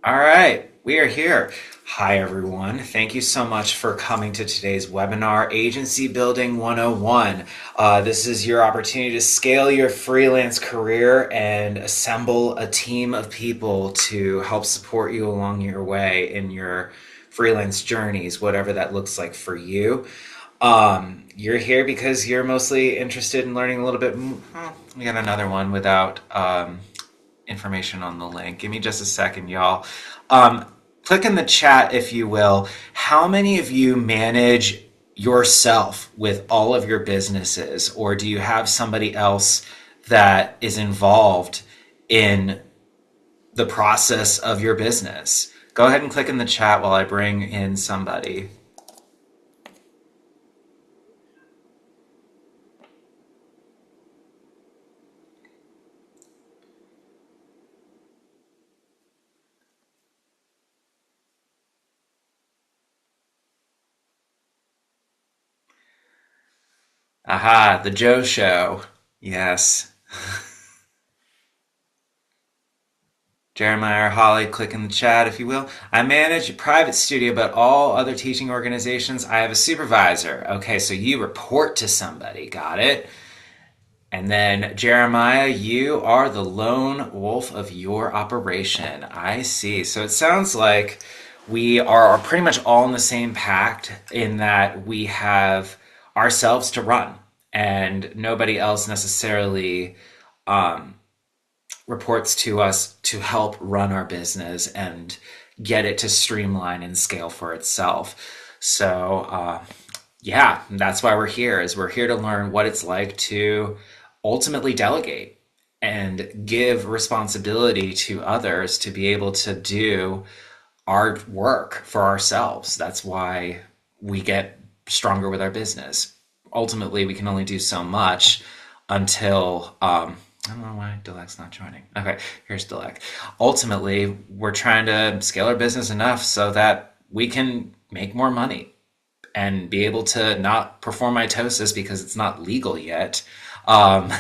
All right, we are here. Hi, everyone. Thank you so much for coming to today's webinar, Agency Building 101. This is your opportunity to scale your freelance career and assemble a team of people to help support you along your way in your freelance journeys, whatever that looks like for you. You're here because you're mostly interested in learning a little bit. We got another one without information on the link. Give me just a second, y'all. Um, Click in the chat, if you will. How many of you manage yourself with all of your businesses, or do you have somebody else that is involved in the process of your business? Go ahead and click in the chat while I bring in somebody. Aha, the Joe Show. Yes. Jeremiah or Holly, click in the chat if you will. I manage a private studio, but all other teaching organizations, I have a supervisor. Okay, so you report to somebody. Got it? And then Jeremiah, you are the lone wolf of your operation. I see. So it sounds like we are pretty much all in the same pact in that we have ourselves to run and nobody else necessarily reports to us to help run our business and get it to streamline and scale for itself. So, yeah, that's why we're here. Is we're here to learn what it's like to ultimately delegate and give responsibility to others to be able to do our work for ourselves. That's why we get stronger with our business. Ultimately, we can only do so much until I don't know why Dilek's not joining. Okay, here's Dilek. Ultimately, we're trying to scale our business enough so that we can make more money and be able to not perform mitosis because it's not legal yet.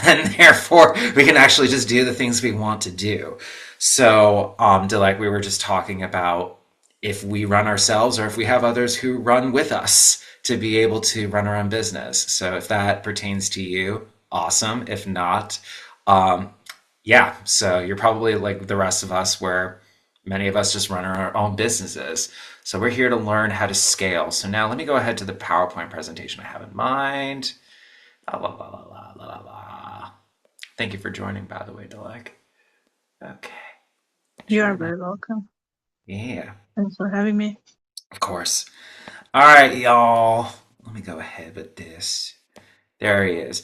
And therefore, we can actually just do the things we want to do. So, Dilek, we were just talking about if we run ourselves or if we have others who run with us to be able to run our own business. So, if that pertains to you, awesome. If not, um, yeah, so you're probably like the rest of us, where many of us just run our own businesses. So we're here to learn how to scale. So now let me go ahead to the PowerPoint presentation I have in mind. La, la, la, la, la, la, la. Thank you for joining, by the way, Dilek. Okay. You are Share my. very welcome. Yeah, Thanks for having me. of course. All right, y'all. Let me go ahead with this. There he is.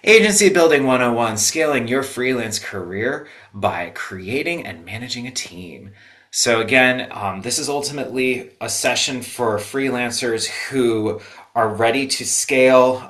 Agency Building 101, scaling your freelance career by creating and managing a team. So, again, this is ultimately a session for freelancers who are ready to scale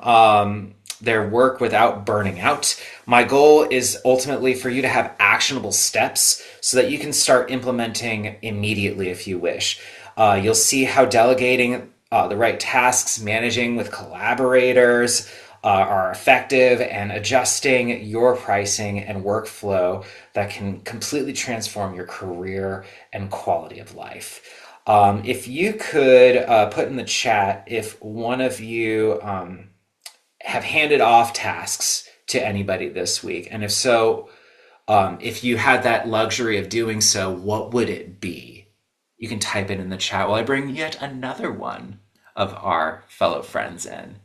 their work without burning out. My goal is ultimately for you to have actionable steps so that you can start implementing immediately if you wish. You'll see how delegating the right tasks, managing with collaborators, are effective, and adjusting your pricing and workflow that can completely transform your career and quality of life. If you could put in the chat if one of you have handed off tasks to anybody this week, and if so, if you had that luxury of doing so, what would it be? You can type it in the chat while I bring yet another one of our fellow friends in.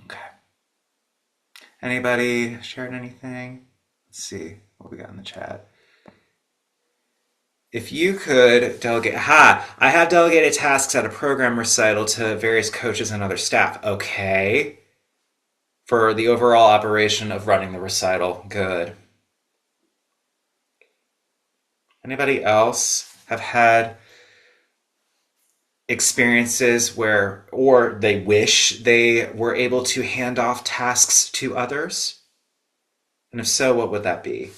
Okay. Anybody shared anything? Let's see what we got in the chat. If you could delegate, I have delegated tasks at a program recital to various coaches and other staff. Okay. For the overall operation of running the recital. Good. Anybody else have had experiences where, or they wish they were able to hand off tasks to others? And if so, what would that be?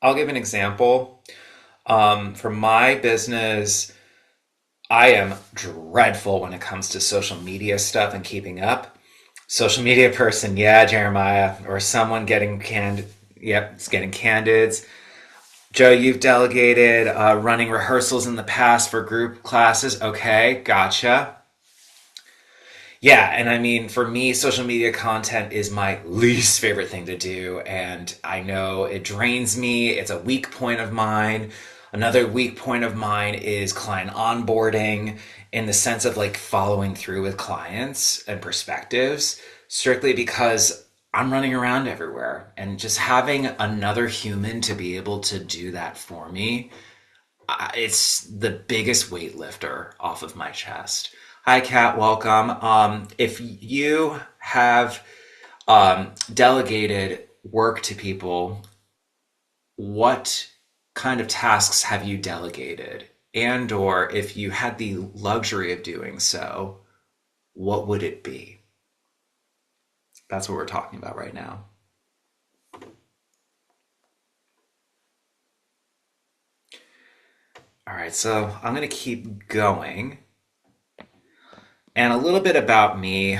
I'll give an example. For my business, I am dreadful when it comes to social media stuff and keeping up. Social media person, yeah, Jeremiah, or someone getting canned. Yep, it's getting candids. Joe, you've delegated running rehearsals in the past for group classes. Okay, gotcha. Yeah, and I mean, for me, social media content is my least favorite thing to do. And I know it drains me. It's a weak point of mine. Another weak point of mine is client onboarding in the sense of like following through with clients and perspectives, strictly because I'm running around everywhere. And just having another human to be able to do that for me, it's the biggest weightlifter off of my chest. Hi, Kat. Welcome. If you have delegated work to people, what kind of tasks have you delegated? And or if you had the luxury of doing so, what would it be? That's what we're talking about right now. All right, so I'm going to keep going. And a little bit about me.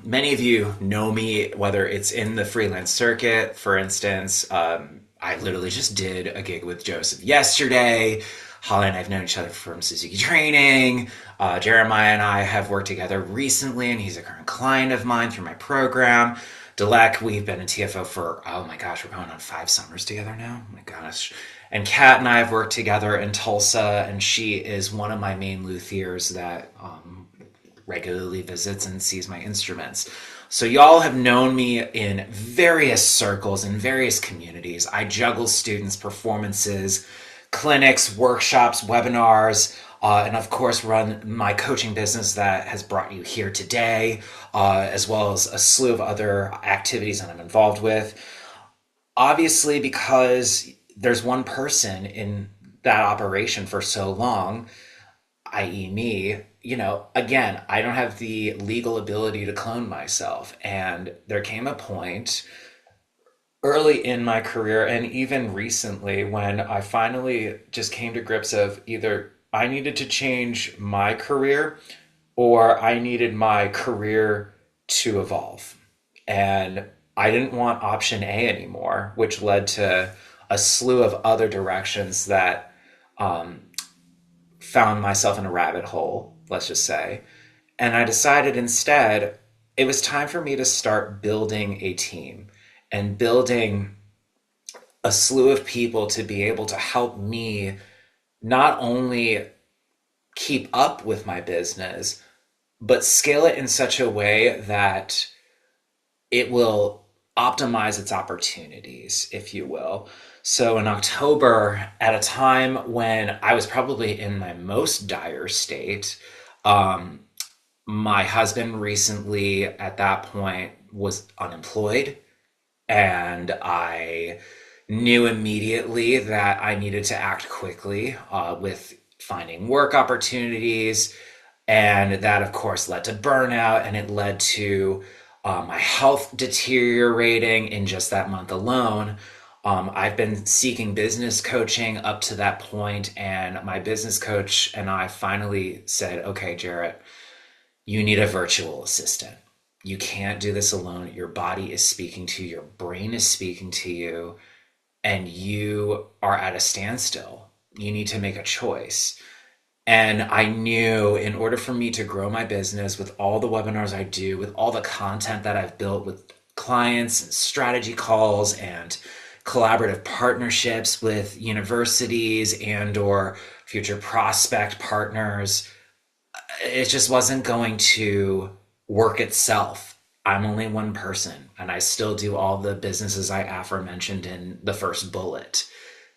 Many of you know me, whether it's in the freelance circuit, for instance. I literally just did a gig with Joseph yesterday. Holly and I have known each other from Suzuki Training. Jeremiah and I have worked together recently, and he's a current client of mine through my program. Delek, we've been in TFO for, oh my gosh, we're going on 5 summers together now. Oh my gosh. And Kat and I have worked together in Tulsa, and she is one of my main luthiers that regularly visits and sees my instruments. So y'all have known me in various circles, in various communities. I juggle students' performances, clinics, workshops, webinars, and of course run my coaching business that has brought you here today, as well as a slew of other activities that I'm involved with. Obviously, because there's one person in that operation for so long, i.e., me, again, I don't have the legal ability to clone myself. And there came a point early in my career and even recently when I finally just came to grips of either I needed to change my career or I needed my career to evolve. And I didn't want option A anymore, which led to a slew of other directions that found myself in a rabbit hole, let's just say. And I decided instead it was time for me to start building a team and building a slew of people to be able to help me not only keep up with my business, but scale it in such a way that it will optimize its opportunities, if you will. So in October, at a time when I was probably in my most dire state, um, my husband recently at that point was unemployed, and I knew immediately that I needed to act quickly with finding work opportunities. And that, of course, led to burnout and it led to my health deteriorating in just that month alone. I've been seeking business coaching up to that point, and my business coach and I finally said, okay, Jarrett, you need a virtual assistant. You can't do this alone. Your body is speaking to you, your brain is speaking to you, and you are at a standstill. You need to make a choice. And I knew in order for me to grow my business with all the webinars I do, with all the content that I've built with clients and strategy calls and collaborative partnerships with universities and or future prospect partners, it just wasn't going to work itself. I'm only one person and I still do all the businesses I aforementioned in the first bullet.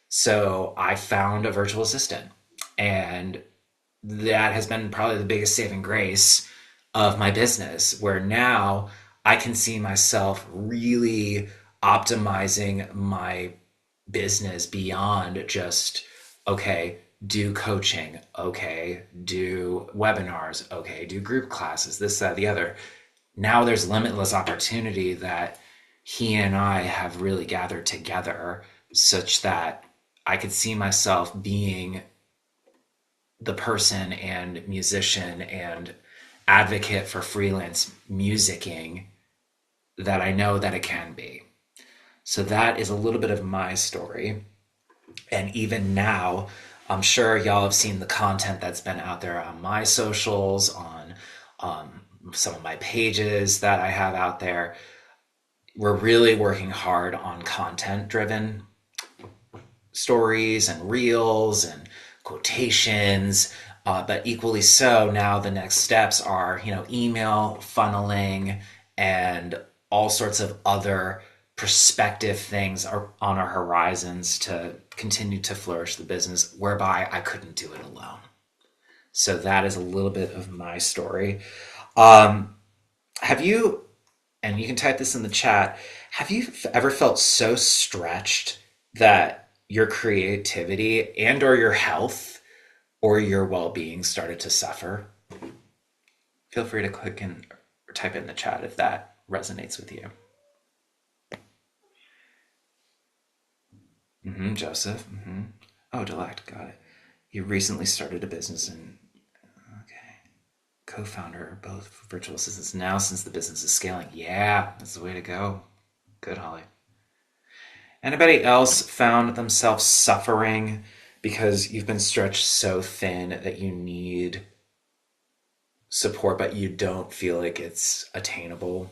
So I found a virtual assistant, and that has been probably the biggest saving grace of my business, where now I can see myself really optimizing my business beyond just, okay, do coaching, okay, do webinars, okay, do group classes, this, that, the other. Now there's limitless opportunity that he and I have really gathered together such that I could see myself being the person and musician and advocate for freelance musicking that I know that it can be. So that is a little bit of my story. And even now, I'm sure y'all have seen the content that's been out there on my socials, on some of my pages that I have out there. We're really working hard on content driven stories and reels and quotations. But equally so, now the next steps are, email funneling and all sorts of other prospective things are on our horizons to continue to flourish the business, whereby I couldn't do it alone. So that is a little bit of my story. Um, have you, and you can type this in the chat, have you ever felt so stretched that your creativity and or your health or your well-being started to suffer? Feel free to click in or type in the chat if that resonates with you. Joseph. Oh, Delact, got it. You recently started a business and okay, co-founder of both virtual assistants now since the business is scaling. Yeah, that's the way to go. Good, Holly. Anybody else found themselves suffering because you've been stretched so thin that you need support, but you don't feel like it's attainable?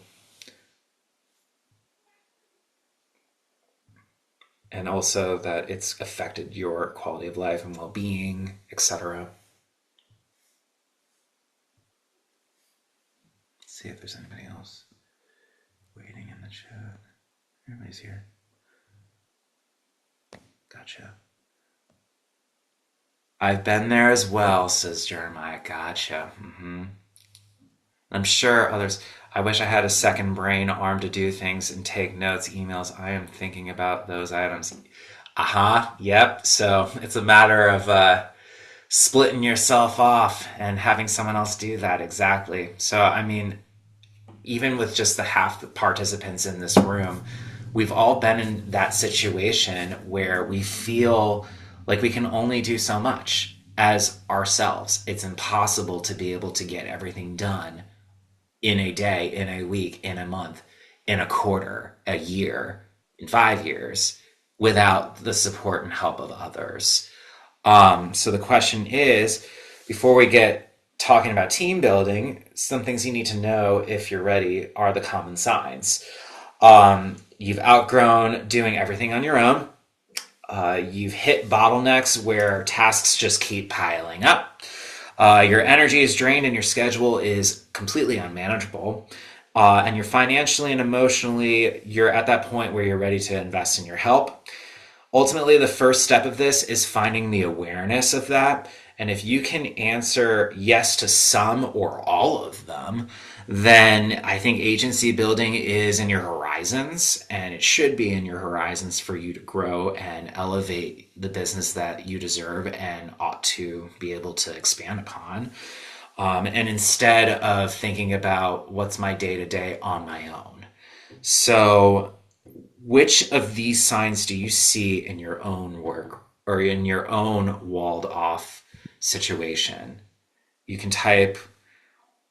And also that it's affected your quality of life and well-being, etc. Let's see if there's anybody else waiting in the chat. Everybody's here. Gotcha. I've been there as well, says Jeremiah. Gotcha. I'm sure others. I wish I had a second brain arm to do things and take notes, emails. I am thinking about those items. Yep. So it's a matter of splitting yourself off and having someone else do that. Exactly. So, I mean, even with just the half the participants in this room, we've all been in that situation where we feel like we can only do so much as ourselves. It's impossible to be able to get everything done in a day, in a week, in a month, in a quarter, a year, in 5 years without the support and help of others. So the question is, before we get talking about team building, some things you need to know if you're ready are the common signs. You've outgrown doing everything on your own. You've hit bottlenecks where tasks just keep piling up. Your energy is drained and your schedule is completely unmanageable. And you're financially and emotionally, you're at that point where you're ready to invest in your help. Ultimately, the first step of this is finding the awareness of that. And if you can answer yes to some or all of them, then I think agency building is in your horizons, and it should be in your horizons for you to grow and elevate the business that you deserve and ought to be able to expand upon. And instead of thinking about what's my day to day on my own. So, which of these signs do you see in your own work or in your own walled off situation? You can type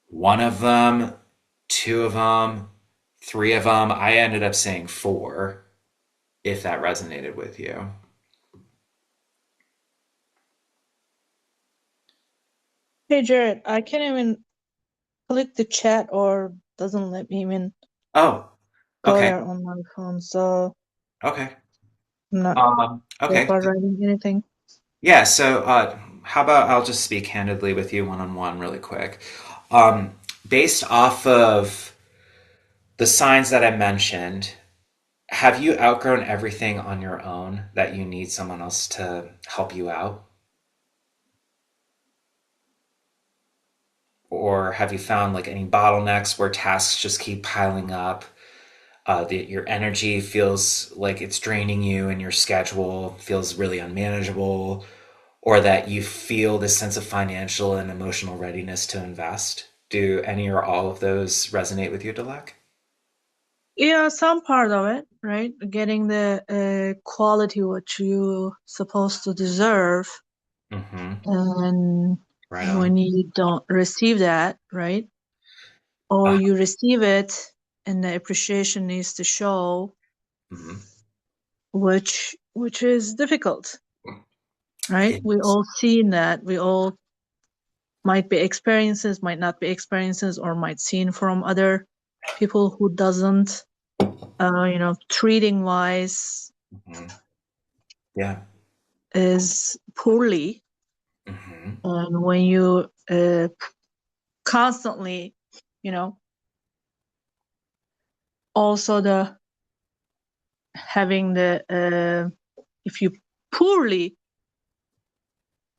one of them, two of them, three of them. I ended up saying four, if that resonated with you. Hey Jared, I can't even click the chat or doesn't let me even Oh, go okay. there on my phone, so Okay. I'm not sure Okay. about writing anything. Yeah, so how about I'll just speak candidly with you one on one really quick. Um, Based off of the signs that I mentioned, have you outgrown everything on your own that you need someone else to help you out? Or have you found like any bottlenecks where tasks just keep piling up? Your energy feels like it's draining you and your schedule feels really unmanageable, or that you feel this sense of financial and emotional readiness to invest? Do any or all of those resonate with you, Dilek? Yeah, some part of it, right? Getting the quality what you supposed to deserve, Mm-hmm. and Right on. when you don't receive that, right? Or Uh, you receive it and the appreciation needs to show, mhm. which is difficult, right? It We is. all seen that. We all might be experiences, might not be experiences, or might seen from other people who doesn't, treating wise Mhm. Yeah. is poorly. Hmm. And when you constantly, you know, also the having the if you poorly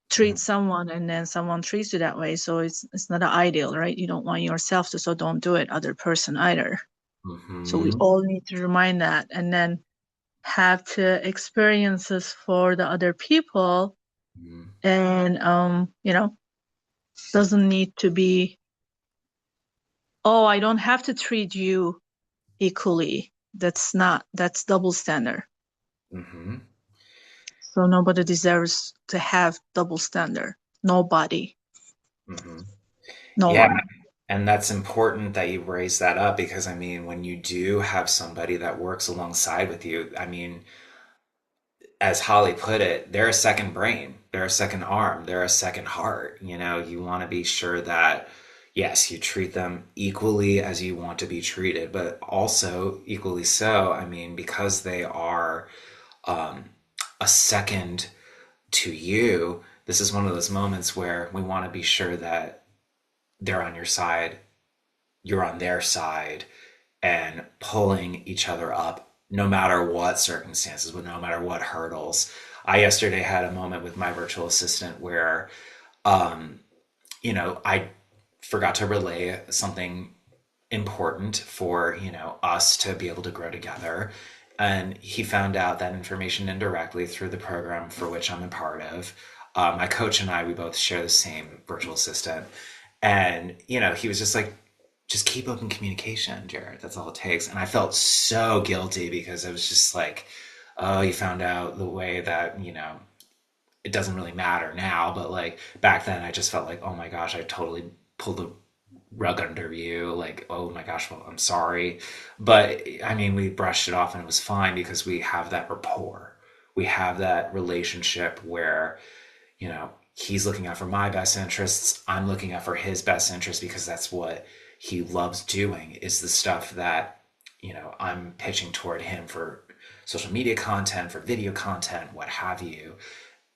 treat someone and then someone treats you that way, so it's not ideal, right? You don't want yourself to, so don't do it other person either. So we Hmm. all need to remind that, and then have to experiences for the other people, Hmm. and doesn't need to be, oh, I don't have to treat you equally. That's double standard. Hmm. So nobody deserves to have double standard. Nobody. Hmm. No Yeah. one. And that's important that you raise that up because I mean, when you do have somebody that works alongside with you, I mean, as Holly put it, they're a second brain, they're a second arm, they're a second heart. You know, you want to be sure that, yes, you treat them equally as you want to be treated, but also equally so. I mean, because they are um, a second to you, this is one of those moments where we want to be sure that they're on your side, you're on their side, and pulling each other up no matter what circumstances, no matter what hurdles. I yesterday had a moment with my virtual assistant where, um, I forgot to relay something important for, us to be able to grow together. And he found out that information indirectly through the program for which I'm a part of. My coach and I, we both share the same virtual assistant. And, he was just like, just keep open communication, Jared. That's all it takes. And I felt so guilty because I was just like, oh, you found out the way that, it doesn't really matter now. But like back then, I just felt like, oh my gosh, I totally pulled the rug under you. Like, oh my gosh, well, I'm sorry. But I mean, we brushed it off and it was fine because we have that rapport. We have that relationship where, he's looking out for my best interests. I'm looking out for his best interests because that's what he loves doing is the stuff that, I'm pitching toward him for social media content, for video content, what have you.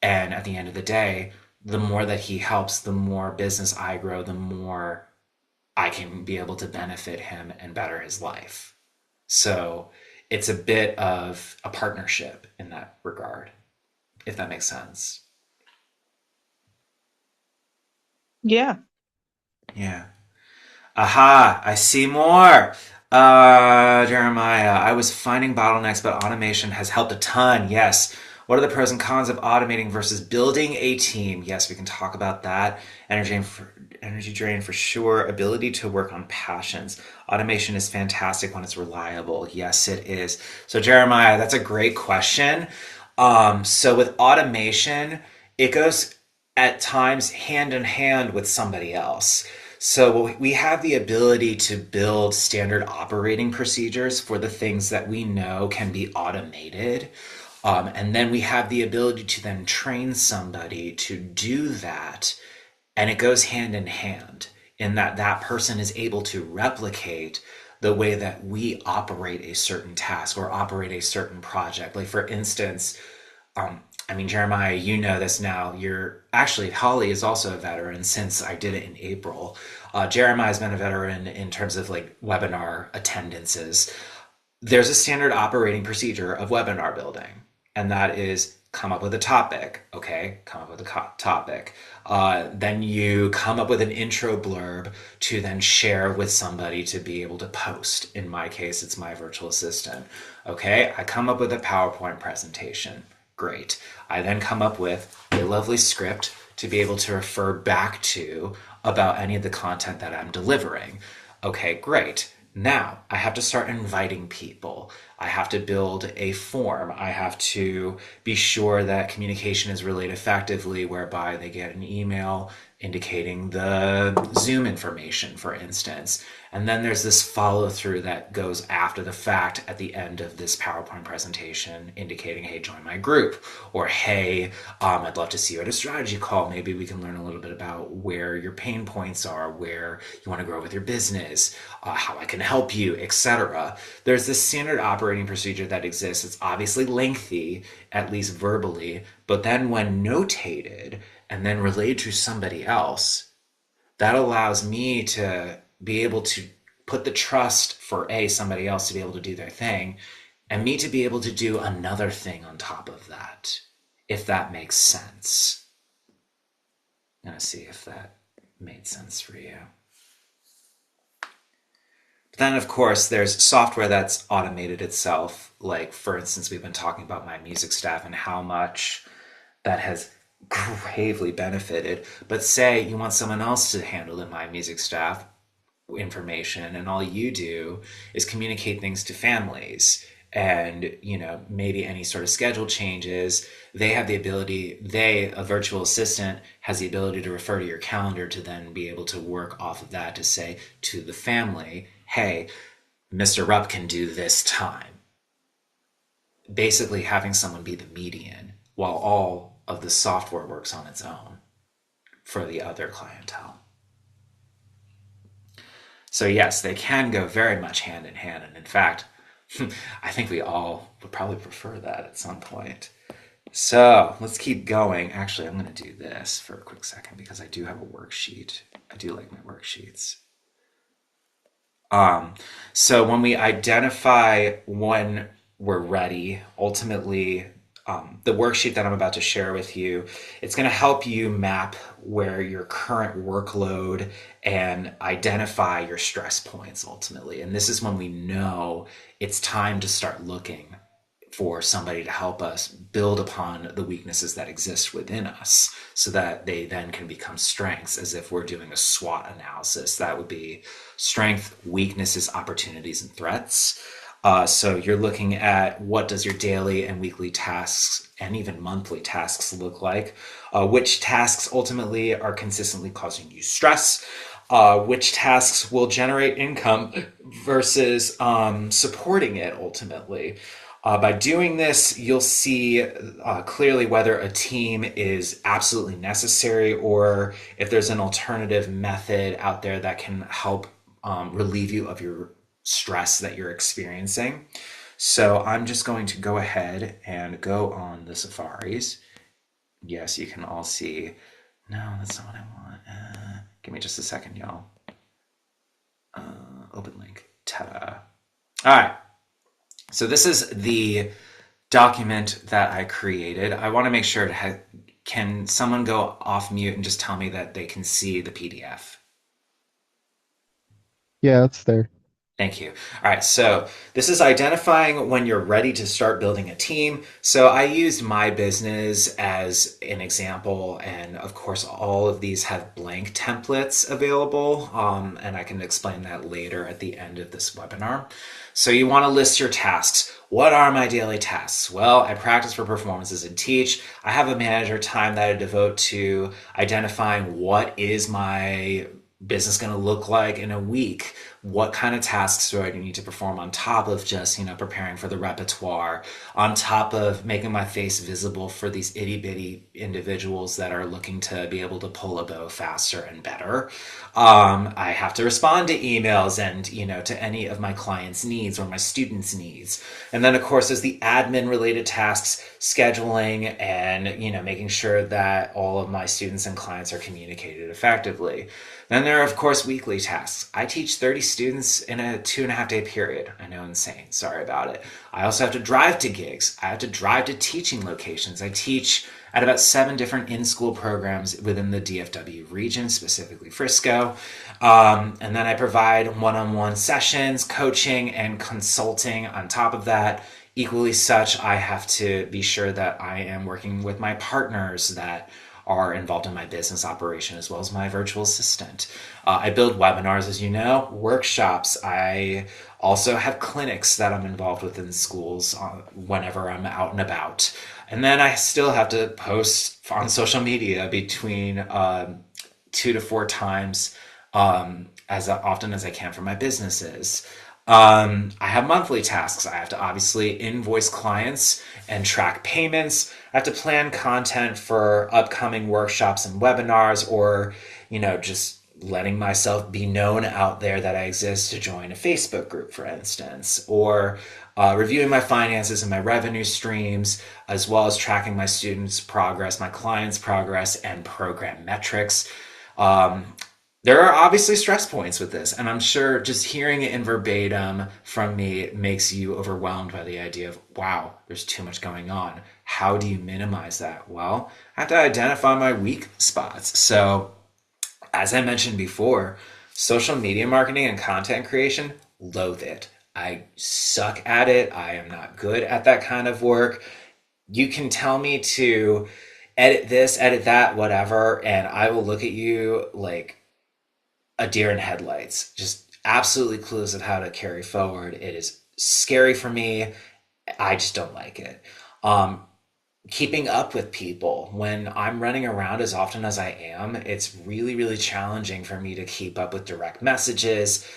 And at the end of the day, the more that he helps, the more business I grow, the more I can be able to benefit him and better his life. So it's a bit of a partnership in that regard, if that makes sense. Yeah. Yeah. Aha, I see more. Jeremiah, I was finding bottlenecks, but automation has helped a ton. Yes. What are the pros and cons of automating versus building a team? Yes, we can talk about that. Energy drain for sure. Ability to work on passions. Automation is fantastic when it's reliable. Yes, it is. So, Jeremiah, that's a great question. So with automation, it goes at times hand in hand with somebody else. So we have the ability to build standard operating procedures for the things that we know can be automated. And then we have the ability to then train somebody to do that. And it goes hand in hand in that that person is able to replicate the way that we operate a certain task or operate a certain project. Like, for instance, I mean, Jeremiah, you know this now. You're actually, Holly is also a veteran since I did it in April. Jeremiah's been a veteran in terms of like webinar attendances. There's a standard operating procedure of webinar building, and that is come up with a topic. Okay, come up with a topic. Then you come up with an intro blurb to then share with somebody to be able to post. In my case, it's my virtual assistant. Okay, I come up with a PowerPoint presentation. Great. I then come up with a lovely script to be able to refer back to about any of the content that I'm delivering. Okay, great. Now I have to start inviting people. I have to build a form. I have to be sure that communication is relayed effectively, whereby they get an email indicating the Zoom information, for instance. And then there's this follow through that goes after the fact at the end of this PowerPoint presentation, indicating, hey, join my group, or hey, I'd love to see you at a strategy call. Maybe we can learn a little bit about where your pain points are, where you want to grow with your business, how I can help you, etc. There's this standard operating procedure that exists. It's obviously lengthy, at least verbally, but then when notated and then relayed to somebody else, that allows me to be able to put the trust for somebody else to be able to do their thing, and me to be able to do another thing on top of that, if that makes sense. I'm gonna see if that made sense for you. But then, of course, there's software that's automated itself. Like, for instance, we've been talking about My Music Staff and how much that has gravely benefited. But say you want someone else to handle the My Music Staff information, and all you do is communicate things to families, and maybe any sort of schedule changes, they have the ability, a virtual assistant has the ability to refer to your calendar to then be able to work off of that to say to the family, hey, Mr. Rupp can do this time. Basically having someone be the median while all of the software works on its own for the other clientele. So yes, they can go very much hand in hand. And in fact, I think we all would probably prefer that at some point. So let's keep going. Actually, I'm going to do this for a quick second because I do have a worksheet. I do like my worksheets. So when we identify when we're ready, ultimately, the worksheet that I'm about to share with you, it's going to help you map where your current workload and identify your stress points ultimately. And this is when we know it's time to start looking for somebody to help us build upon the weaknesses that exist within us so that they then can become strengths, as if we're doing a SWOT analysis. That would be strength, weaknesses, opportunities, and threats. So you're looking at what does your daily and weekly tasks and even monthly tasks look like, which tasks ultimately are consistently causing you stress, which tasks will generate income versus supporting it ultimately. By doing this, you'll see clearly whether a team is absolutely necessary or if there's an alternative method out there that can help relieve you of your stress that you're experiencing. So I'm just going to go ahead and go on the safaris. Yes, you can all see. No, that's not what I want. Give me just a second, y'all. Open link. Ta-da. All right. So this is the document that I created. I want to make sure can someone go off mute and just tell me that they can see the PDF? Yeah, it's there. Thank you. All right, so this is identifying when you're ready to start building a team. So I used my business as an example, and of course, all of these have blank templates available, and I can explain that later at the end of this webinar. So you want to list your tasks. What are my daily tasks? Well, I practice for performances and teach. I have a manager time that I devote to identifying what is my business going to look like in a week. What kind of tasks do I need to perform on top of just, preparing for the repertoire, on top of making my face visible for these itty bitty individuals that are looking to be able to pull a bow faster and better. I have to respond to emails and, to any of my clients' needs or my students' needs. And then, of course, there's the admin related tasks, scheduling, and, making sure that all of my students and clients are communicated effectively. Then there are, of course, weekly tasks. I teach 30 students in a 2.5-day period. I know, insane. Sorry about it. I also have to drive to gigs. I have to drive to teaching locations. I teach at about 7 different in-school programs within the DFW region, specifically Frisco. And then I provide one-on-one sessions, coaching, and consulting on top of that. Equally such, I have to be sure that I am working with my partners that are involved in my business operation as well as my virtual assistant. I build webinars, as you know, workshops. I also have clinics that I'm involved with in schools whenever I'm out and about. And then I still have to post on social media between 2 to 4 times as often as I can for my businesses. I have monthly tasks. I have to obviously invoice clients and track payments. I have to plan content for upcoming workshops and webinars, or, just letting myself be known out there that I exist to join a Facebook group, for instance, or reviewing my finances and my revenue streams, as well as tracking my students' progress, my clients' progress, and program metrics. Um, there are obviously stress points with this, and I'm sure just hearing it in verbatim from me makes you overwhelmed by the idea of, wow, there's too much going on. How do you minimize that? Well, I have to identify my weak spots. So, as I mentioned before, social media marketing and content creation, loathe it. I suck at it. I am not good at that kind of work. You can tell me to edit this, edit that, whatever, and I will look at you like a deer in headlights, just absolutely clueless of how to carry forward. It is scary for me. I just don't like it. Um, Keeping up with people when I'm running around as often as I am, it's really, really challenging for me to keep up with direct messages,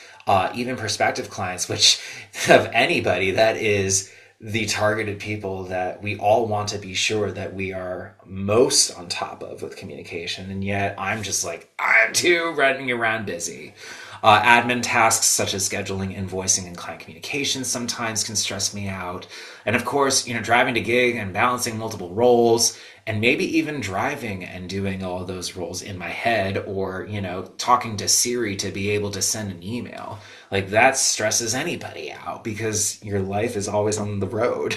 even prospective clients, which of anybody, that is the targeted people that we all want to be sure that we are most on top of with communication. And yet I'm just like, I'm too running around busy. Admin tasks such as scheduling, invoicing, and client communication sometimes can stress me out. And of course, driving to gig and balancing multiple roles, and maybe even driving and doing all those roles in my head, or, talking to Siri to be able to send an email. Like that stresses anybody out because your life is always on the road.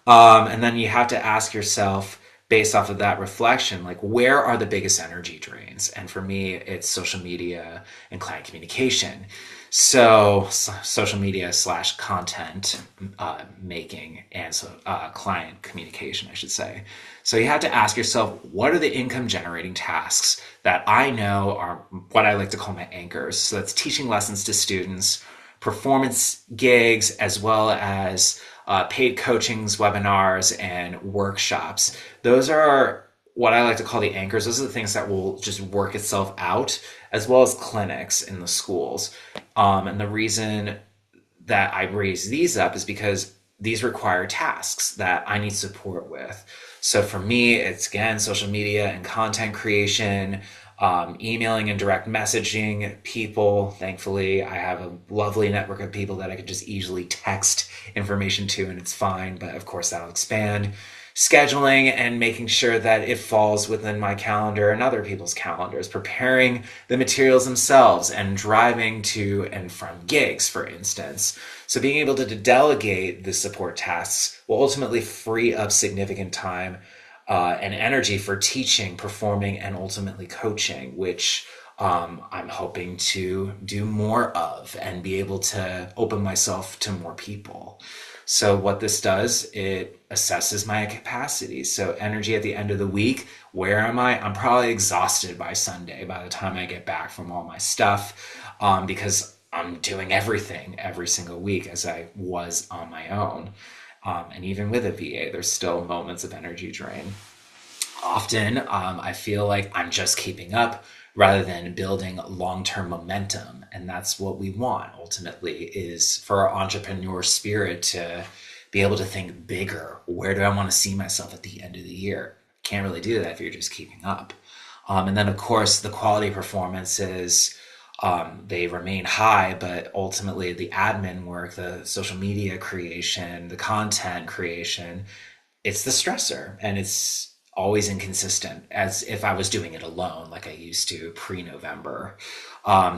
And then you have to ask yourself, based off of that reflection, like where are the biggest energy drains? And for me, it's social media and client communication. So social media slash content making, and so client communication, I should say. So you have to ask yourself, what are the income generating tasks that I know are what I like to call my anchors? So that's teaching lessons to students, performance gigs, as well as paid coachings, webinars, and workshops. Those are what I like to call the anchors. Those are the things that will just work itself out, as well as clinics in the schools. And the reason that I raise these up is because these require tasks that I need support with. So for me, it's again social media and content creation, emailing and direct messaging people. Thankfully, I have a lovely network of people that I could just easily text information to, and it's fine. But of course, that'll expand. Scheduling and making sure that it falls within my calendar and other people's calendars, preparing the materials themselves, and driving to and from gigs, for instance. So being able to delegate the support tasks will ultimately free up significant time and energy for teaching, performing, and ultimately coaching, which I'm hoping to do more of and be able to open myself to more people. So what this does, it assesses my capacity. So energy at the end of the week, where am I? I'm probably exhausted by Sunday by the time I get back from all my stuff, because I'm doing everything every single week as I was on my own. And even with a VA, there's still moments of energy drain. Often, I feel like I'm just keeping up rather than building long-term momentum. And that's what we want ultimately, is for our entrepreneur spirit to be able to think bigger. Where do I want to see myself at the end of the year? Can't really do that if you're just keeping up. And then, of course, the quality performances, they remain high, but ultimately the admin work, the social media creation, the content creation, it's the stressor, and it's always inconsistent, as if I was doing it alone like I used to pre-November.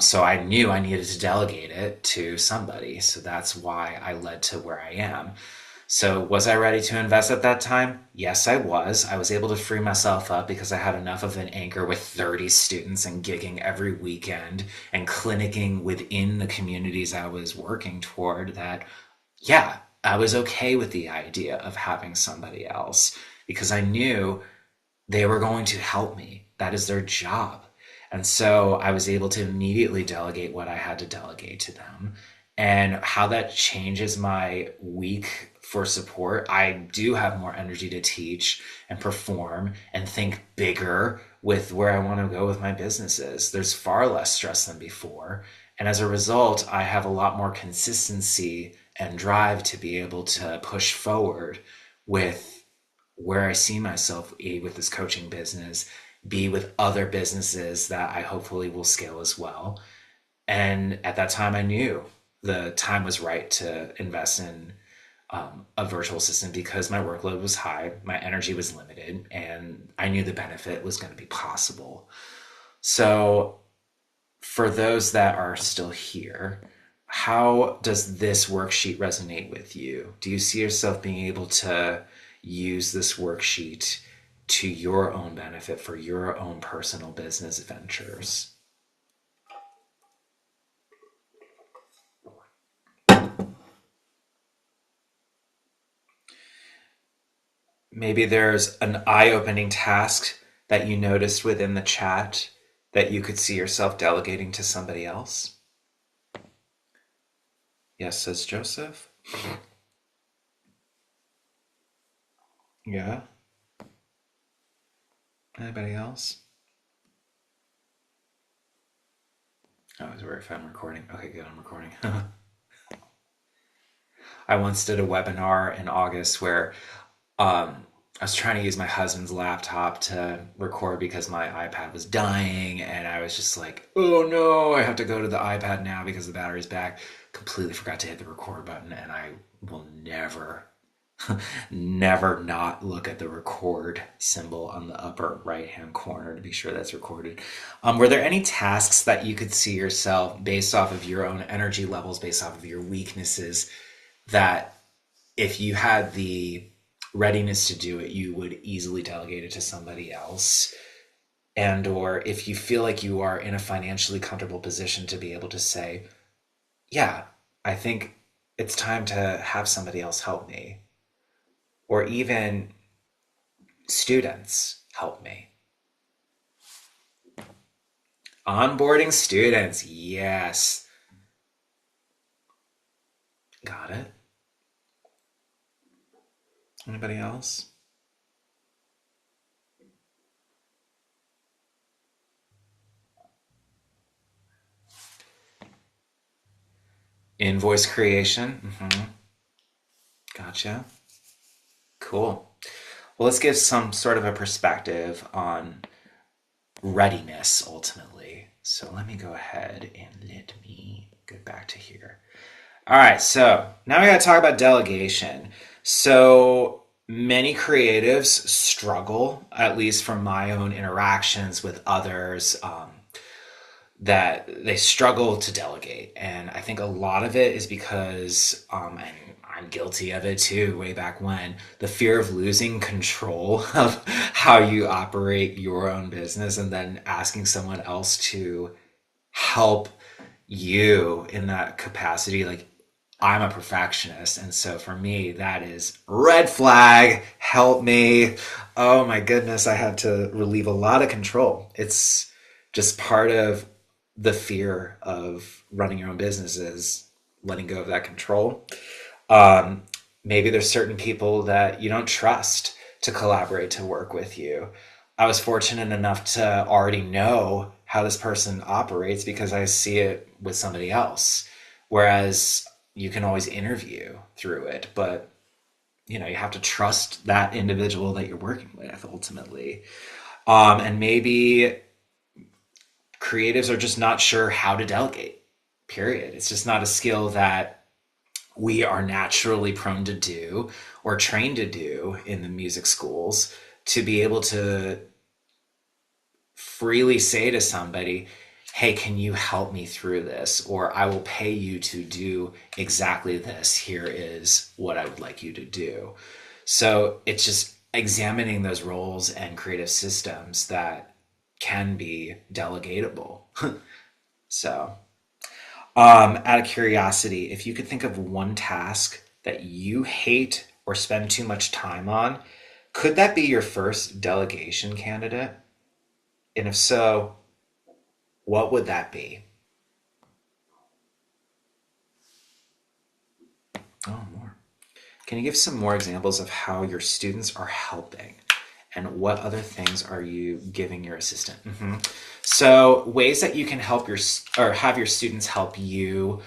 So I knew I needed to delegate it to somebody. So that's why I led to where I am. So was I ready to invest at that time? Yes, I was. I was able to free myself up because I had enough of an anchor with 30 students and gigging every weekend and clinicking within the communities I was working toward, that, yeah, I was okay with the idea of having somebody else, because I knew they were going to help me. That is their job. And so I was able to immediately delegate what I had to delegate to them. And how that changes my week for support, I do have more energy to teach and perform and think bigger with where I want to go with my businesses. There's far less stress than before. And as a result, I have a lot more consistency and drive to be able to push forward with where I see myself, A, with this coaching business, B, with other businesses that I hopefully will scale as well. And at that time, I knew the time was right to invest in a virtual assistant because my workload was high, my energy was limited, and I knew the benefit was going to be possible. So, for those that are still here, how does this worksheet resonate with you? Do you see yourself being able to use this worksheet to your own benefit for your own personal business ventures? Maybe there's an eye opening task that you noticed within the chat that you could see yourself delegating to somebody else. Yes, says Joseph. Yeah. Anybody else? Oh, I was worried if I'm recording. Okay, good, I'm recording. I once did a webinar in August where I was trying to use my husband's laptop to record because my iPad was dying, and I was just like, oh no, I have to go to the iPad now because the battery's back. Completely forgot to hit the record button, and I will never, never not look at the record symbol on the upper right hand corner to be sure that's recorded. Were there any tasks that you could see yourself based off of your own energy levels, based off of your weaknesses, that if you had the readiness to do it, you would easily delegate it to somebody else? And or if you feel like you are in a financially comfortable position to be able to say, yeah, I think it's time to have somebody else help me, or even students help me. Onboarding students, yes. Got it. Anybody else? Invoice creation. Gotcha. Cool. Well, let's give some sort of a perspective on readiness ultimately. So let me go ahead and let me get back to here. All right, so now we got to talk about delegation. So many creatives struggle, at least from my own interactions with others, that they struggle to delegate. And I think a lot of it is because, and I'm guilty of it too, way back when, the fear of losing control of how you operate your own business and then asking someone else to help you in that capacity. Like, I'm a perfectionist, and so for me that is red flag, help me. Oh my goodness, I had to relieve a lot of control. It's just part of the fear of running your own business, is letting go of that control. um, Maybe there's certain people that you don't trust to collaborate, to work with you. I was fortunate enough to already know how this person operates because I see it with somebody else. Whereas you can always interview through it, but you have to trust that individual that you're working with ultimately. And maybe creatives are just not sure how to delegate, period. It's just not a skill that we are naturally prone to do or trained to do in the music schools, to be able to freely say to somebody, hey, can you help me through this? Or I will pay you to do exactly this. Here is what I would like you to do. So it's just examining those roles and creative systems that can be delegatable. So, out of curiosity, if you could think of one task that you hate or spend too much time on, Could that be your first delegation candidate? And if so, what would that be? Oh, more. Can you give some more examples of how your students are helping? And what other things are you giving your assistant? So, ways that you can help or have your students help you,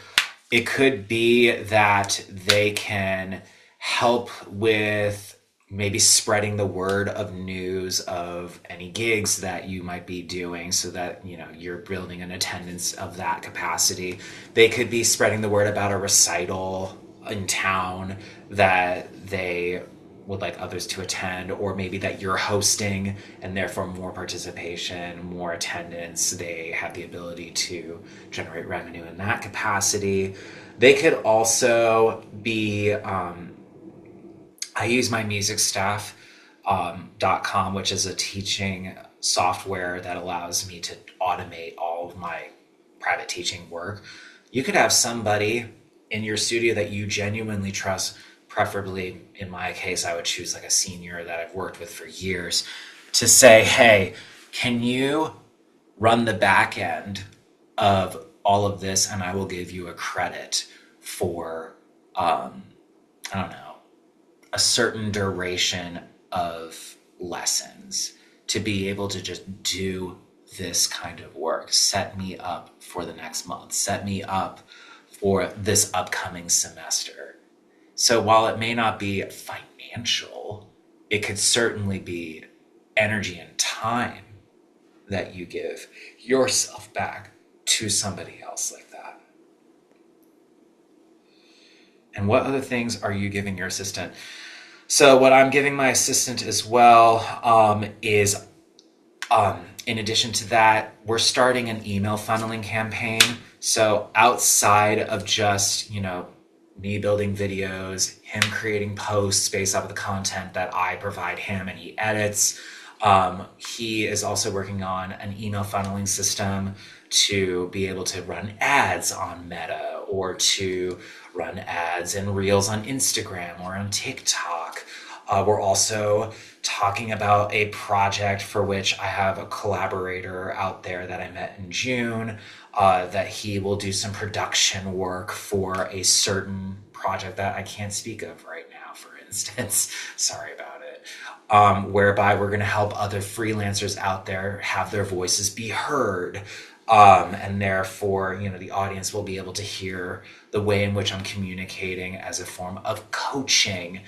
it could be that they can help with maybe spreading the word of news of any gigs that you might be doing so that you're building an attendance of that capacity. They could be spreading the word about a recital in town that they would like others to attend, or maybe that you're hosting and therefore more participation, more attendance. They have the ability to generate revenue in that capacity. They could also be, I use my musicstaff.com, which is a teaching software that allows me to automate all of my private teaching work. You could have somebody in your studio that you genuinely trust. Preferably, in my case, I would choose like a senior that I've worked with for years to say, hey, can you run the back end of all of this, and I will give you a credit for, I don't know, a certain duration of lessons to be able to just do this kind of work. Set me up for the next month. Set me up for this upcoming semester. So while it may not be financial, it could certainly be energy and time that you give yourself back to somebody else like that. And what other things are you giving your assistant? So what I'm giving my assistant as well is, in addition to that, we're starting an email funneling campaign. So outside of just, me building videos, him creating posts based off of the content that I provide him and he edits, he is also working on an email funneling system to be able to run ads on Meta, or to run ads and reels on Instagram or on TikTok. We're also talking about a project for which I have a collaborator out there that I met in June, that he will do some production work for a certain project that I can't speak of right now, for instance. Sorry about it. Whereby we're going to help other freelancers out there have their voices be heard. And therefore, the audience will be able to hear the way in which I'm communicating as a form of coaching.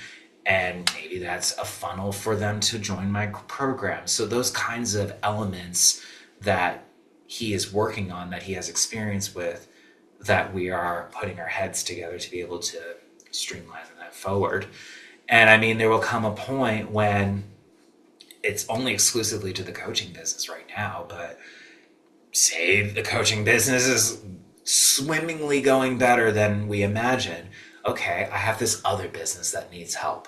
And maybe that's a funnel for them to join my program. So those kinds of elements that he is working on, that he has experience with, that we are putting our heads together to be able to streamline that forward. And I mean, there will come a point when it's only exclusively to the coaching business right now, but say the coaching business is swimmingly going better than we imagine. Okay, I have this other business that needs help.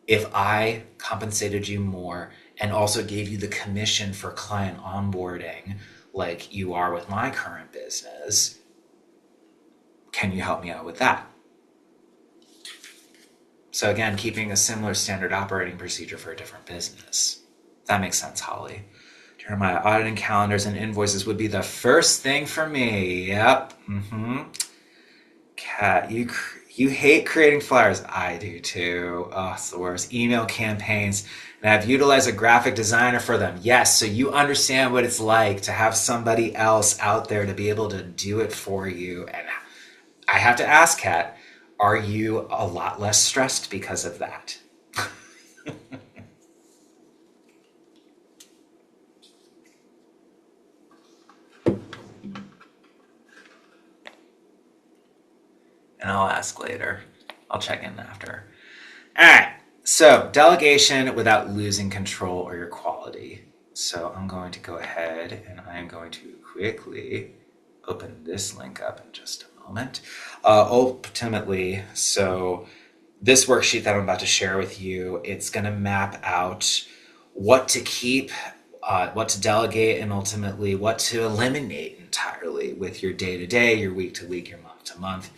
If I compensated you more and also gave you the commission for client onboarding like you are with my current business, can you help me out with that? So again, keeping a similar standard operating procedure for a different business. That makes sense, Holly. Jeremiah, auditing calendars and invoices would be the first thing for me. Yep. Kat, you hate creating flyers. I do too. Oh, it's the worst. Email campaigns. And I've utilized a graphic designer for them. Yes, so you understand what it's like to have somebody else out there to be able to do it for you. And I have to ask, Kat, are you a lot less stressed because of that? And I'll ask later. I'll check in after. All right. So delegation without losing control or your quality. So I'm going to go ahead and I'm going to quickly open this link up in just a moment. Ultimately, so this worksheet that I'm about to share with you, it's going to map out what to keep, what to delegate, and ultimately what to eliminate entirely with your day-to-day, your week-to-week, your month-to-month,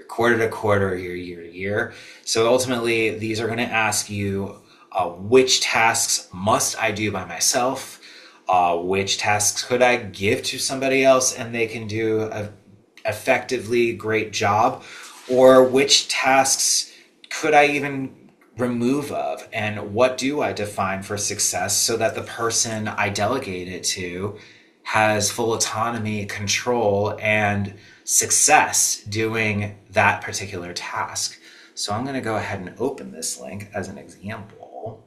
quarter to quarter, year to year. So ultimately, these are going to ask you Which tasks must I do by myself? Which tasks could I give to somebody else and they can do a effectively great job? Or which tasks could I even remove of? And what do I define for success so that the person I delegate it to has full autonomy, control, and success doing that particular task? So I'm going to go ahead and open this link as an example.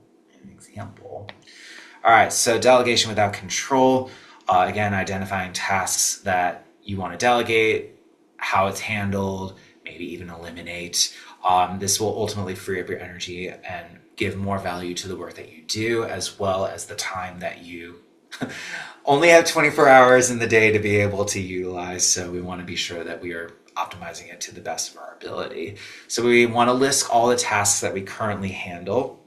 All right, so delegation without control. Again, identifying tasks that you want to delegate, how it's handled, maybe even eliminate. This will ultimately free up your energy and give more value to the work that you do, as well as the time that you only have 24 hours in the day to be able to utilize. So we want to be sure that we are optimizing it to the best of our ability. So we want to list all the tasks that we currently handle.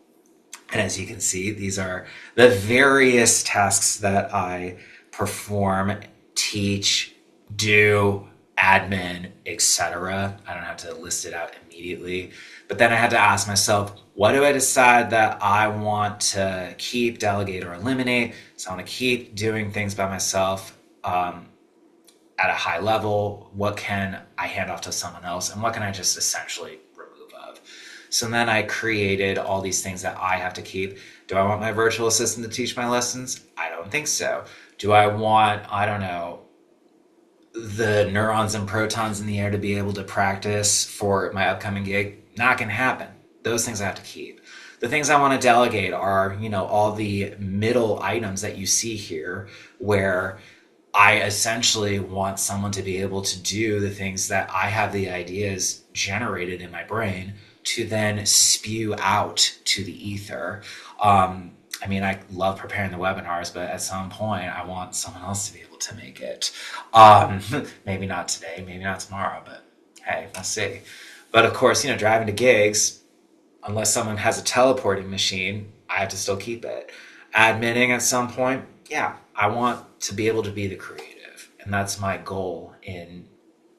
And as you can see, these are the various tasks that I perform, teach, do, admin, etc. I don't have to list it out immediately. But then I had to ask myself, what do I decide that I want to keep, delegate, or eliminate? So I want to keep doing things by myself at a high level. What can I hand off to someone else? And what can I just essentially remove of? So then I created all these things that I have to keep. Do I want my virtual assistant to teach my lessons? I don't think so. Do I want, I don't know, the neurons and protons in the air to be able to practice for my upcoming gig? Not gonna happen. Those things I have to keep. The things I want to delegate are, all the middle items that you see here, where I essentially want someone to be able to do the things that I have the ideas generated in my brain to then spew out to the ether. I love preparing the webinars, but at some point I want someone else to be able to make it. Maybe not today, maybe not tomorrow, but hey, we'll see. But of course, driving to gigs, unless someone has a teleporting machine, I have to still keep it. Admitting at some point, yeah, I want to be able to be the creative. And that's my goal in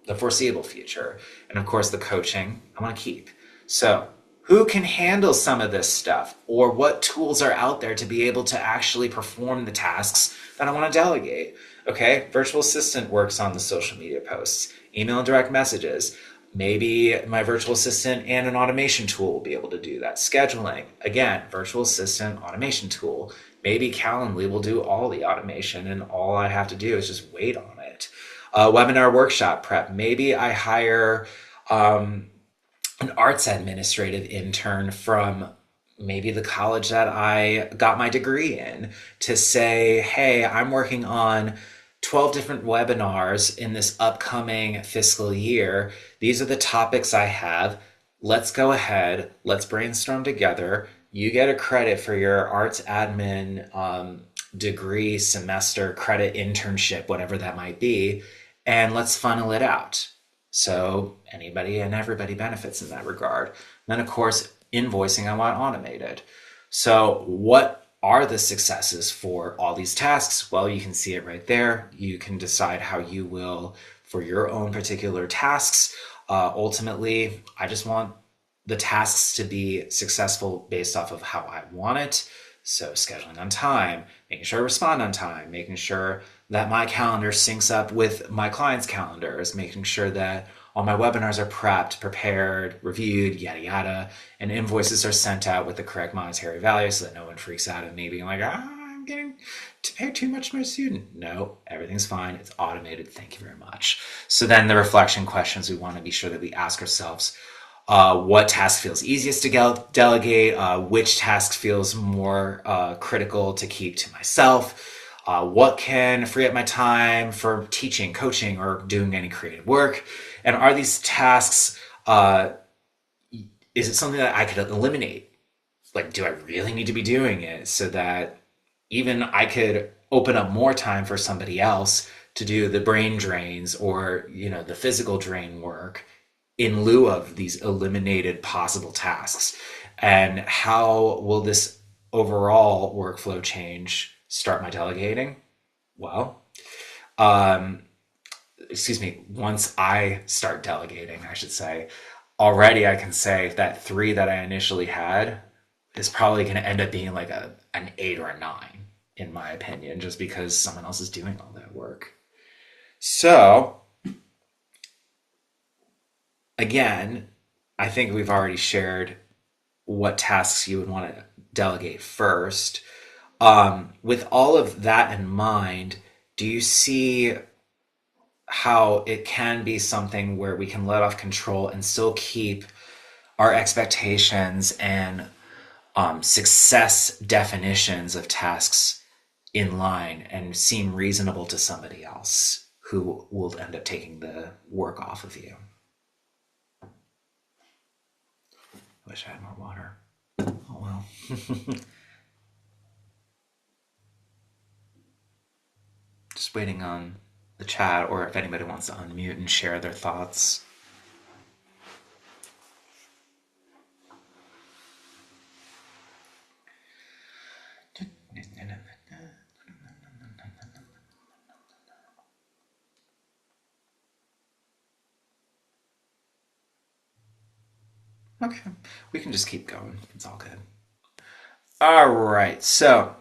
the foreseeable future. And of course, the coaching, I want to keep. So who can handle some of this stuff? Or what tools are out there to be able to actually perform the tasks that I want to delegate? Okay, virtual assistant works on the social media posts, email and direct messages. Maybe my virtual assistant and an automation tool will be able to do that. Scheduling, again, virtual assistant, automation tool. Maybe Calendly will do all the automation and all I have to do is just wait on it. Webinar workshop prep. Maybe I hire an arts administrative intern from maybe the college that I got my degree in to say, hey, I'm working on 12 different webinars in this upcoming fiscal year. These are the topics I have. Let's go ahead. Let's brainstorm together. You get a credit for your arts admin degree, semester, credit, internship, whatever that might be, and let's funnel it out. So anybody and everybody benefits in that regard. And then, of course, invoicing I want automated. So what are the successes for all these tasks? Well, you can see it right there. You can decide how you will for your own particular tasks. Ultimately, I just want the tasks to be successful based off of how I want it. So scheduling on time, making sure I respond on time, making sure that my calendar syncs up with my clients' calendars, making sure that all my webinars are prepped, prepared, reviewed, yada, yada, and invoices are sent out with the correct monetary value so that no one freaks out at me being like, I'm getting to pay too much to my student. No, everything's fine. It's automated. Thank you very much. So then the reflection questions, we want to be sure that we ask ourselves, what task feels easiest to delegate, which task feels more critical to keep to myself, what can free up my time for teaching, coaching, or doing any creative work, and are these tasks, is it something that I could eliminate? Like, do I really need to be doing it so that even I could open up more time for somebody else to do the brain drains or, the physical drain work in lieu of these eliminated possible tasks? And how will this overall workflow change start my delegating? Well, once I start delegating, I should say, already I can say that 3 that I initially had is probably going to end up being like an 8 or a 9, in my opinion, just because someone else is doing all that work. So, again, I think we've already shared what tasks you would want to delegate first. With all of that in mind, do you see how it can be something where we can let off control and still keep our expectations and success definitions of tasks in line and seem reasonable to somebody else who will end up taking the work off of you? I wish I had more water. Oh well. Just waiting on the chat or if anybody wants to unmute and share their thoughts. Okay, we can just keep going. It's all good. All right, so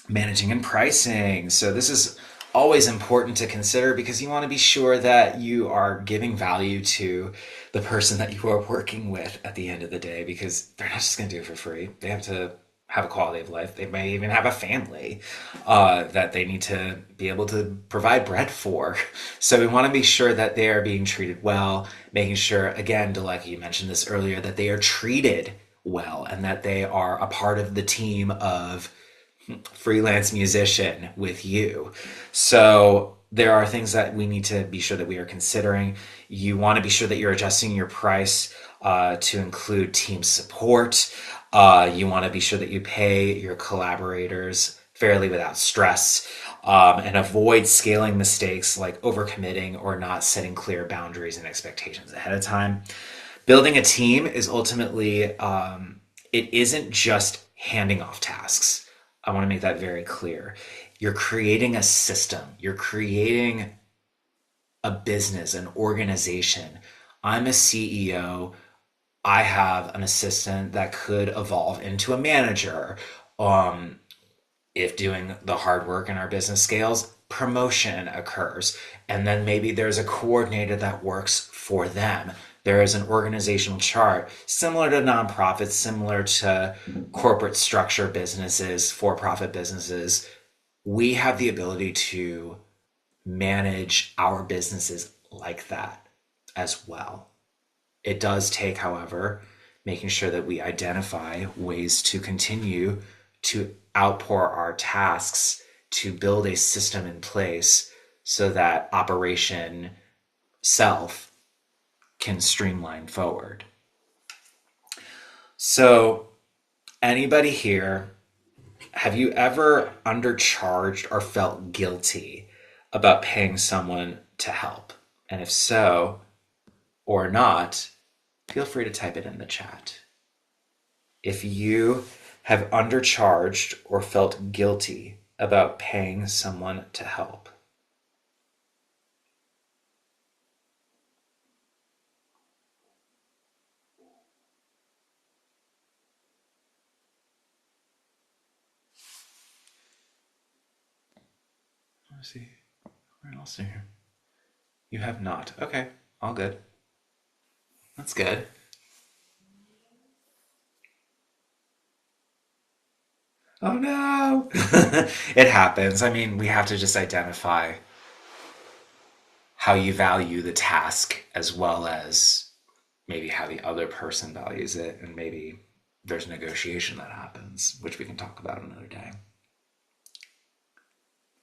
managing and pricing. So this is always important to consider because you want to be sure that you are giving value to the person that you are working with at the end of the day, because they're not just going to do it for free. They have to have a quality of life. They may even have a family that they need to be able to provide bread for. So we want to be sure that they are being treated well, making sure, again, Deleka, you mentioned this earlier, that they are treated well and that they are a part of the team of freelance musician with you. So there are things that we need to be sure that we are considering. You want to be sure that you're adjusting your price to include team support. You want to be sure that you pay your collaborators fairly without stress, and avoid scaling mistakes like overcommitting or not setting clear boundaries and expectations ahead of time. Building a team is ultimately, it isn't just handing off tasks. I want to make that very clear. You're creating a system, you're creating a business, an organization. I'm a CEO. I have an assistant that could evolve into a manager. If doing the hard work in our business scales, promotion occurs. And then maybe there's a coordinator that works for them. There is an organizational chart similar to nonprofits, similar to corporate structure businesses, for profit businesses. We have the ability to manage our businesses like that as well. It does take, however, making sure that we identify ways to continue to outpour our tasks to build a system in place so that operation self can streamline forward. So, anybody here, have you ever undercharged or felt guilty about paying someone to help? And if so, or not, feel free to type it in the chat. If you have undercharged or felt guilty about paying someone to help. Let's see. Where else here? You have not. Okay, all good. That's good. Oh no! It happens. I mean, we have to just identify how you value the task as well as maybe how the other person values it, and maybe there's negotiation that happens, which we can talk about another day.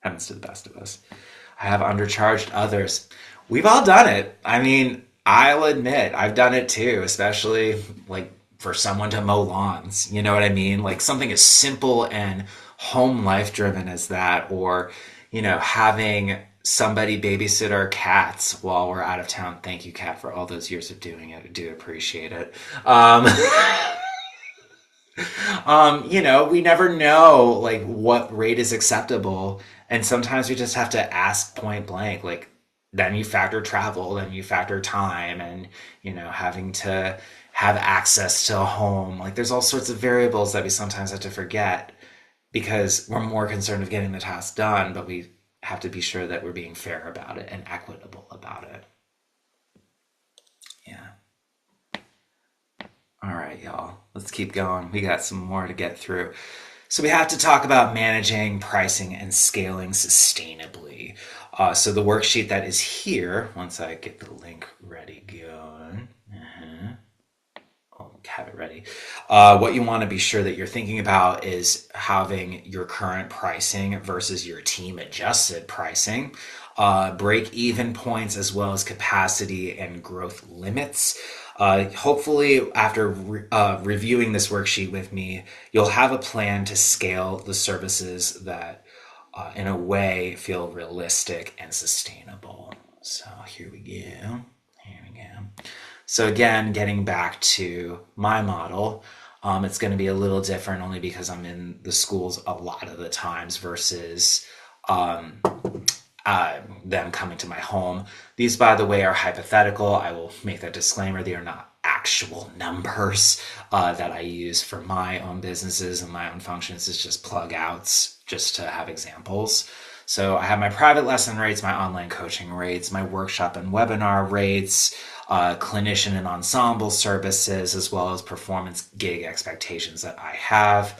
Happens to the best of us. I have undercharged others. We've all done it. I mean, I'll admit, I've done it too, especially like for someone to mow lawns. You know what I mean? Like something as simple and home life driven as that, or, having somebody babysit our cats while we're out of town. Thank you, Kat, for all those years of doing it. I do appreciate it. We never know like what rate is acceptable. And sometimes we just have to ask point blank, like, then you factor travel, then you factor time, and having to have access to a home. Like there's all sorts of variables that we sometimes have to forget because we're more concerned of getting the task done, but we have to be sure that we're being fair about it and equitable about it. Yeah. All right, y'all. Let's keep going. We got some more to get through. So we have to talk about managing, pricing, and scaling sustainably. So the worksheet that is here, once I get the link ready, going. I'll have it ready. What you want to be sure that you're thinking about is having your current pricing versus your team adjusted pricing, break even points, as well as capacity and growth limits. Hopefully, after reviewing this worksheet with me, you'll have a plan to scale the services that, in a way, feel realistic and sustainable. So here we go. Here we go. So again, getting back to my model, it's going to be a little different only because I'm in the schools a lot of the times versus them coming to my home. These, by the way, are hypothetical. I will make that disclaimer. They are not actual numbers that I use for my own businesses and my own functions. It's just plug outs just to have examples. So I have my private lesson rates, my online coaching rates, my workshop and webinar rates, clinician and ensemble services, as well as performance gig expectations that I have.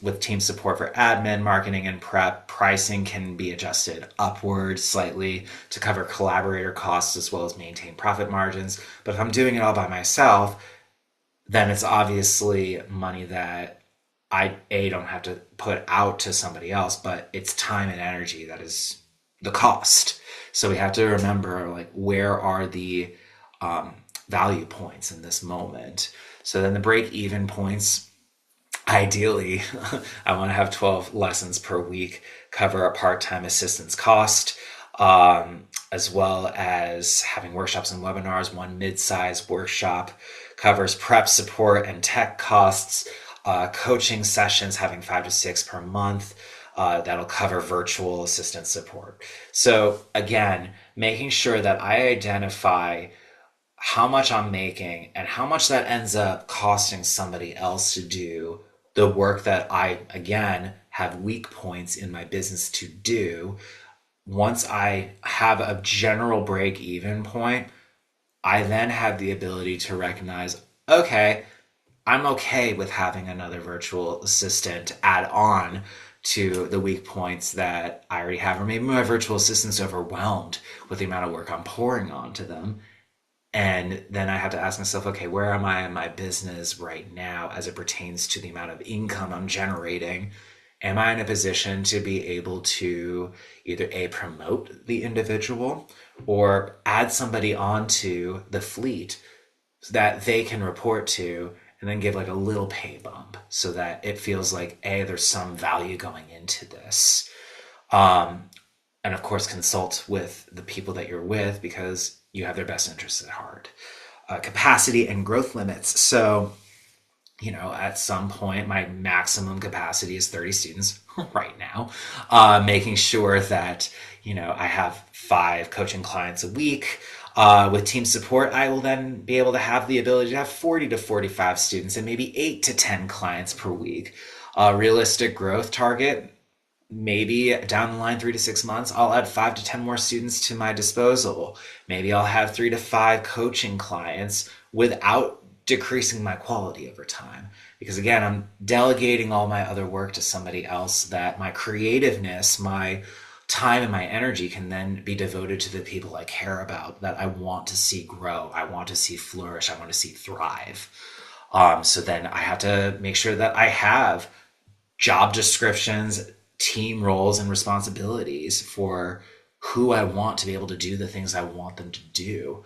With team support for admin, marketing, and prep, pricing can be adjusted upward slightly to cover collaborator costs as well as maintain profit margins. But if I'm doing it all by myself, then it's obviously money that I don't have to put out to somebody else, but it's time and energy that is the cost. So we have to remember, like, where are the value points in this moment? So then the break even points. Ideally, I want to have 12 lessons per week cover a part-time assistant's cost, as well as having workshops and webinars. One mid-sized workshop covers prep support and tech costs, coaching sessions having 5 to 6 per month. That'll cover virtual assistant support. So again, making sure that I identify how much I'm making and how much that ends up costing somebody else to do the work that I, again, have weak points in my business to do. Once I have a general break even point, I then have the ability to recognize, okay, I'm okay with having another virtual assistant add on to the weak points that I already have, or maybe my virtual assistant's overwhelmed with the amount of work I'm pouring onto them. And then I have to ask myself, okay, where am I in my business right now as it pertains to the amount of income I'm generating? Am I in a position to be able to either A, promote the individual or add somebody onto the fleet that they can report to and then give like a little pay bump so that it feels like, A, there's some value going into this. And of course, consult with the people that you're with because you have their best interests at heart. Capacity and growth limits. So, at some point, my maximum capacity is 30 students right now, making sure that, I have 5 coaching clients a week. With team support, I will then be able to have the ability to have 40 to 45 students and maybe 8 to 10 clients per week. Realistic growth target, maybe down the line 3 to 6 months, I'll add 5 to 10 more students to my disposal. Maybe I'll have 3 to 5 coaching clients without decreasing my quality over time. Because again, I'm delegating all my other work to somebody else that my creativeness, my time and my energy can then be devoted to the people I care about, that I want to see grow, I want to see flourish, I want to see thrive. So then I have to make sure that I have job descriptions, team roles, and responsibilities for who I want to be able to do the things I want them to do.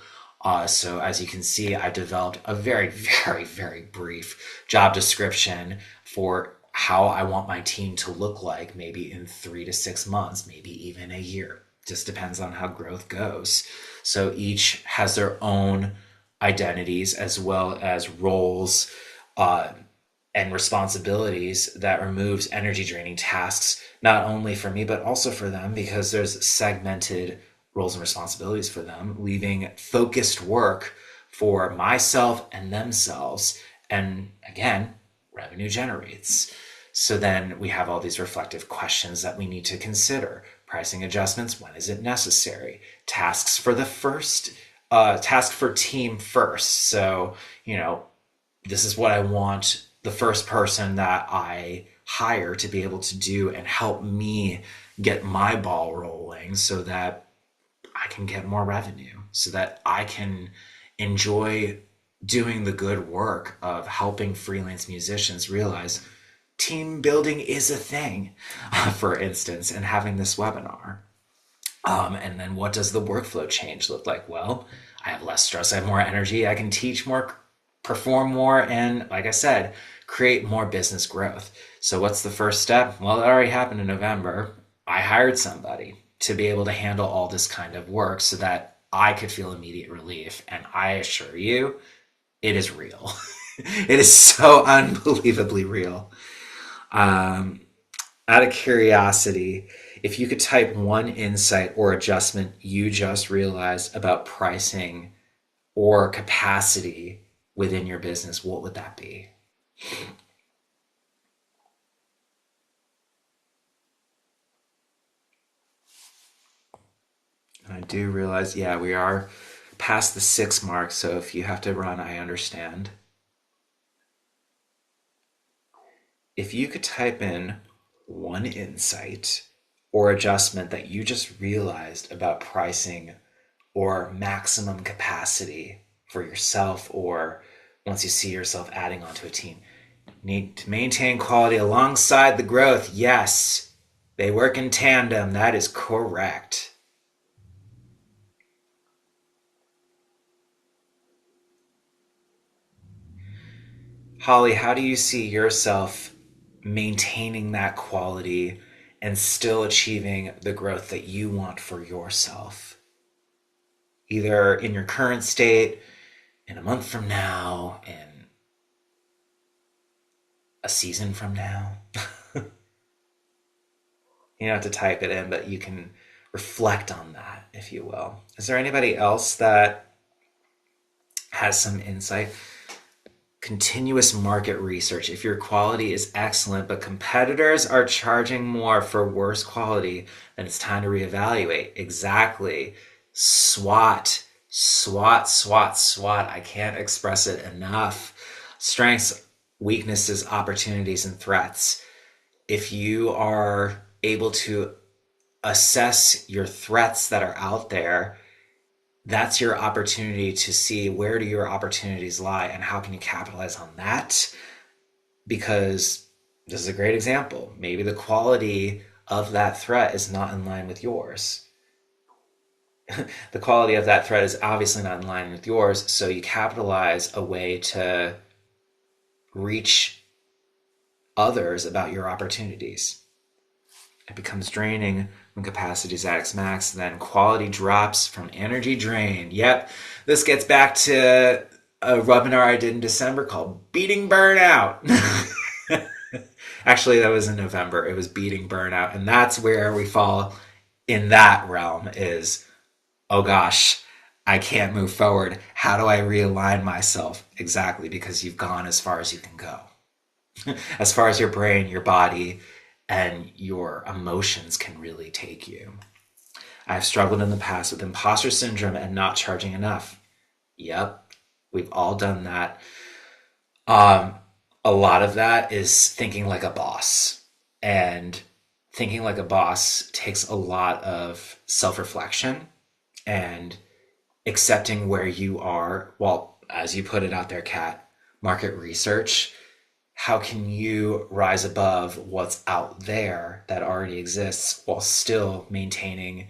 So as you can see, I developed a very, very, very brief job description for how I want my team to look like, maybe in 3 to 6 months, maybe even a year. Just depends on how growth goes. So each has their own identities as well as roles, and responsibilities that removes energy draining tasks, not only for me, but also for them, because there's segmented roles and responsibilities for them, leaving focused work for myself and themselves. And again, revenue generates. So then we have all these reflective questions that we need to consider. Pricing adjustments, when is it necessary? Tasks for the first, task for team first. So, this is what I want the first person that I hire to be able to do and help me get my ball rolling so that I can get more revenue, so that I can enjoy doing the good work of helping freelance musicians realize team building is a thing, for instance, and having this webinar. And then what does the workflow change look like? Well, I have less stress, I have more energy, I can teach more, perform more, and like I said, create more business growth. So, what's the first step? Well, it already happened in November. I hired somebody to be able to handle all this kind of work so that I could feel immediate relief. And I assure you, it is real. It is so unbelievably real. Um, Out of curiosity, if you could type one insight or adjustment you just realized about pricing or capacity within your business, what would that be? And I do realize, yeah, we are past the 6 mark, so if you have to run, I understand. If you could type in one insight or adjustment that you just realized about pricing or maximum capacity for yourself, or once you see yourself adding onto a team, need to maintain quality alongside the growth. Yes, they work in tandem. That is correct. Holly, how do you see yourself maintaining that quality and still achieving the growth that you want for yourself? Either in your current state, in a month from now, in a season from now. You don't have to type it in, but you can reflect on that, if you will. Is there anybody else that has some insight? Continuous market research. If your quality is excellent, but competitors are charging more for worse quality, then it's time to reevaluate. Exactly. SWOT. SWOT, SWOT, SWOT. I can't express it enough. Strengths, weaknesses, opportunities, and threats. If you are able to assess your threats that are out there, that's your opportunity to see where do your opportunities lie and how can you capitalize on that. Because this is a great example. Maybe the quality of that threat is not in line with yours. The quality of that threat is obviously not in line with yours, so you capitalize a way to reach others about your opportunities. It becomes draining when capacity is at its max, then quality drops from energy drain. Yep, this gets back to a webinar I did in December called Beating Burnout. Actually, that was in November. It was Beating Burnout. And that's where we fall in that realm is, oh gosh, I can't move forward. How do I realign myself? Exactly, because you've gone as far as you can go. As far as your brain, your body, and your emotions can really take you. I've struggled in the past with imposter syndrome and not charging enough. Yep, we've all done that. Um, a lot of that is thinking like a boss. And thinking like a boss takes a lot of self reflection and accepting where you are. Well, as you put it out there, Kat, market research. How can you rise above what's out there that already exists while still maintaining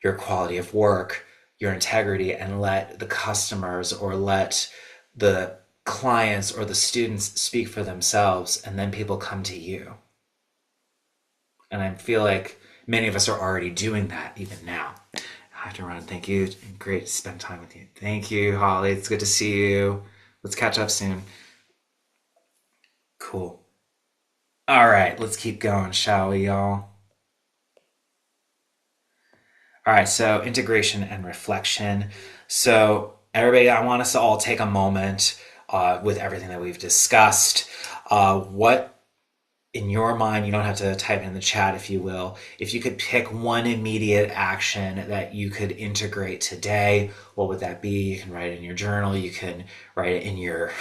your quality of work, your integrity, and let the customers or let the clients or the students speak for themselves, and then people come to you? And I feel like many of us are already doing that even now. I have to run. Thank you. Great to spend time with you. Thank you, Holly. It's good to see you. Let's catch up soon. Cool. All right, let's keep going, shall we, y'all? All right, so integration and reflection. So, everybody, I want us to all take a moment with everything that we've discussed. What in your mind, you don't have to type in the chat if you will, if you could pick one immediate action that you could integrate today, what would that be? You can write it in your journal, you can write it in your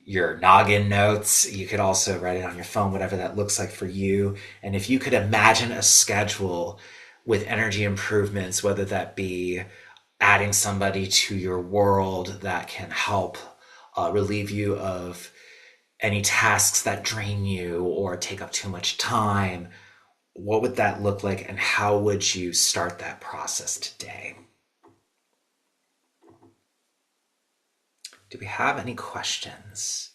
your noggin notes, you could also write it on your phone, whatever that looks like for you. And if you could imagine a schedule with energy improvements, whether that be adding somebody to your world that can help relieve you of any tasks that drain you or take up too much time, what would that look like and how would you start that process today? Do we have any questions?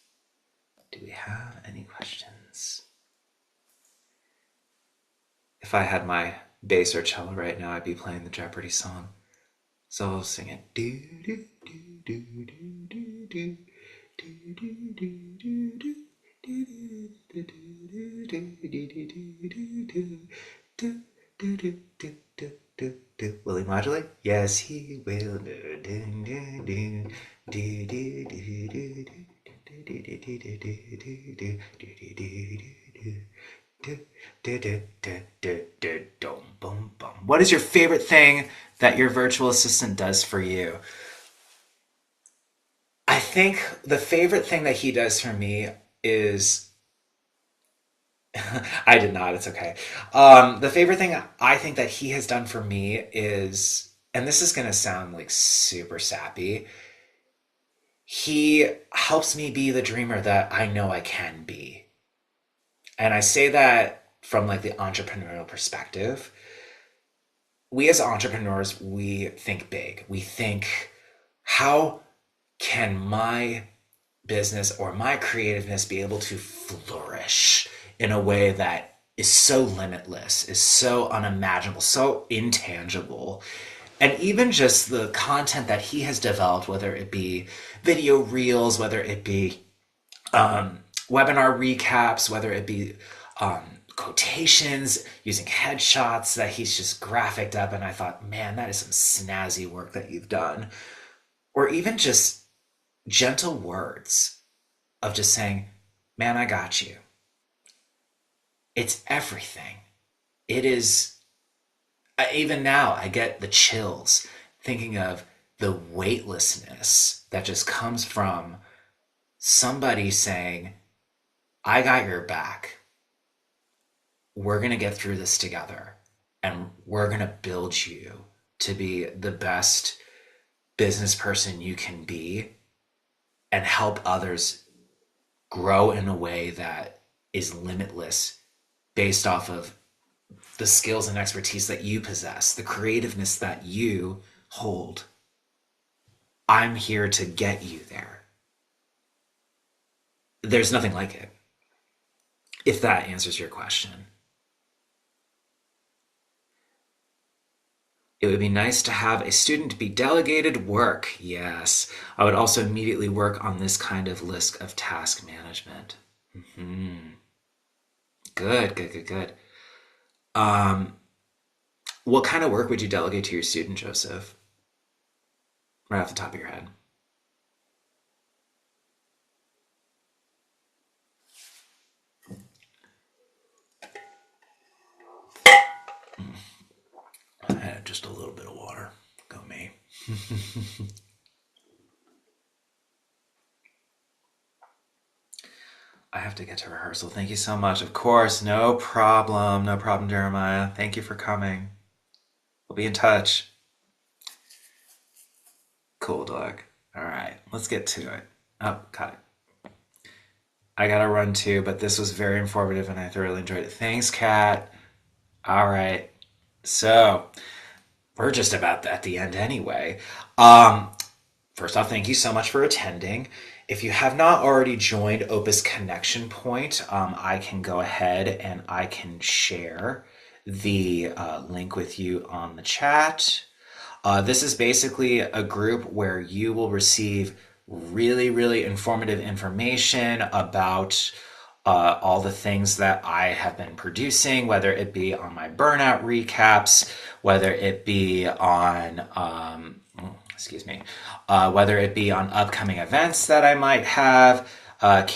Do we have any questions? If I had my bass or cello right now, I'd be playing the Jeopardy song. So I'll sing it. Do, do, do, do, do, do, do. Will he modulate? Yes, he will. What is your favorite thing that your virtual assistant does for you? I think the favorite thing that he does for me is I did not, it's okay. The favorite thing I think that he has done for me is, and this is going to sound like super sappy, he helps me be the dreamer that I know I can be. And I say that from like the entrepreneurial perspective. We as entrepreneurs, we think big. We think, how can my business or my creativeness be able to flourish in a way that is so limitless, is so unimaginable, so intangible? And even just the content that he has developed, whether it be video reels, whether it be webinar recaps, whether it be um, quotations using headshots that he's just graphicked up. And I thought, man, that is some snazzy work that you've done. Or even just gentle words of just saying, man, I got you. It's everything. It is, even now, I get the chills thinking of the weightlessness that just comes from somebody saying, I got your back. We're going to get through this together. And we're going to build you to be the best business person you can be and help others grow in a way that is limitless based off of the skills and expertise that you possess, the creativeness that you hold. I'm here to get you there. There's nothing like it, if that answers your question. It would be nice to have a student be delegated work. Yes. I would also immediately work on this kind of list of task management. Good, good, good, good. Um, what kind of work would you delegate to your student, Joseph? Right off the top of your head. I had just a little bit of water. Go me. I have to get to rehearsal. Thank you so much. Of course, no problem. No problem, Jeremiah. Thank you for coming. We'll be in touch. Cool, dog. All right, let's get to it. Oh, got it. I gotta run too, but this was very informative and I thoroughly enjoyed it. Thanks, Kat. All right. So, we're just about at the end anyway. Um, First off, thank you so much for attending. If you have not already joined Opus Connection Point, I can go ahead and I can share the link with you on the chat. This is basically a group where you will receive really, really informative information about all the things that I have been producing, whether it be on my burnout recaps, whether it be on, excuse me, whether it be on upcoming events that I might have, not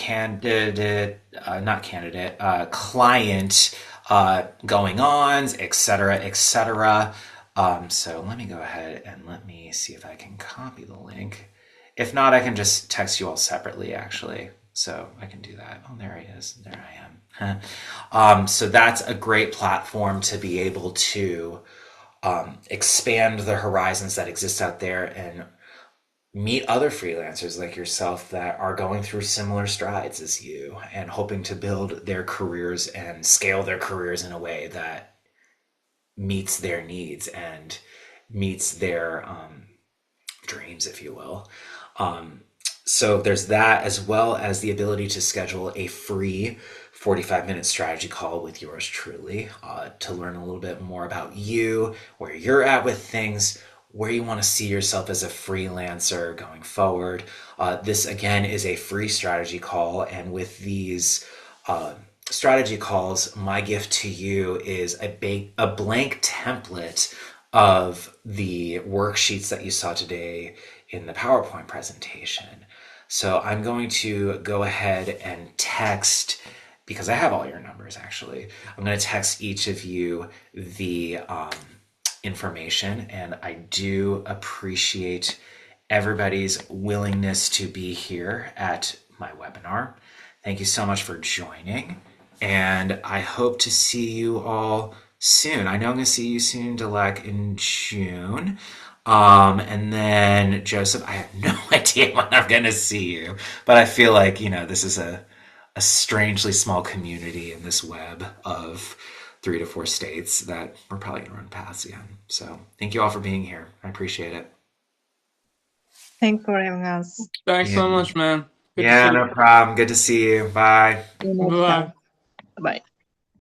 candidate, client going ons, etc., etc. So let me go ahead and let me see if I can copy the link. If not, I can just text you all separately, actually. So I can do that. Oh, there he is. There I am. So that's a great platform to be able to expand the horizons that exist out there and meet other freelancers like yourself that are going through similar strides as you and hoping to build their careers and scale their careers in a way that meets their needs and meets their dreams, if you will. Um, so there's that, as well as the ability to schedule a free 45-minute strategy call with yours truly to learn a little bit more about you, where you're at with things, where you want to see yourself as a freelancer going forward. This, again, is a free strategy call. And with these strategy calls, my gift to you is a blank template of the worksheets that you saw today in the PowerPoint presentation. So I'm going to go ahead and text, because I have all your numbers actually. I'm going to text each of you the information, and I do appreciate everybody's willingness to be here at my webinar. Thank you so much for joining, and I hope to see you all soon. I know I'm going to see you soon, Dilek, in June. And then Joseph, I have no idea when I'm going to see you, but I feel like, this is a strangely small community in this web of 3 to 4 states that we're probably going to run paths again. So thank you all for being here. I appreciate it. Thanks for having us. Thanks Yeah. so much, man. Good to Yeah, see no you. problem. Good to see you. Bye. See you next Bye. time. Bye.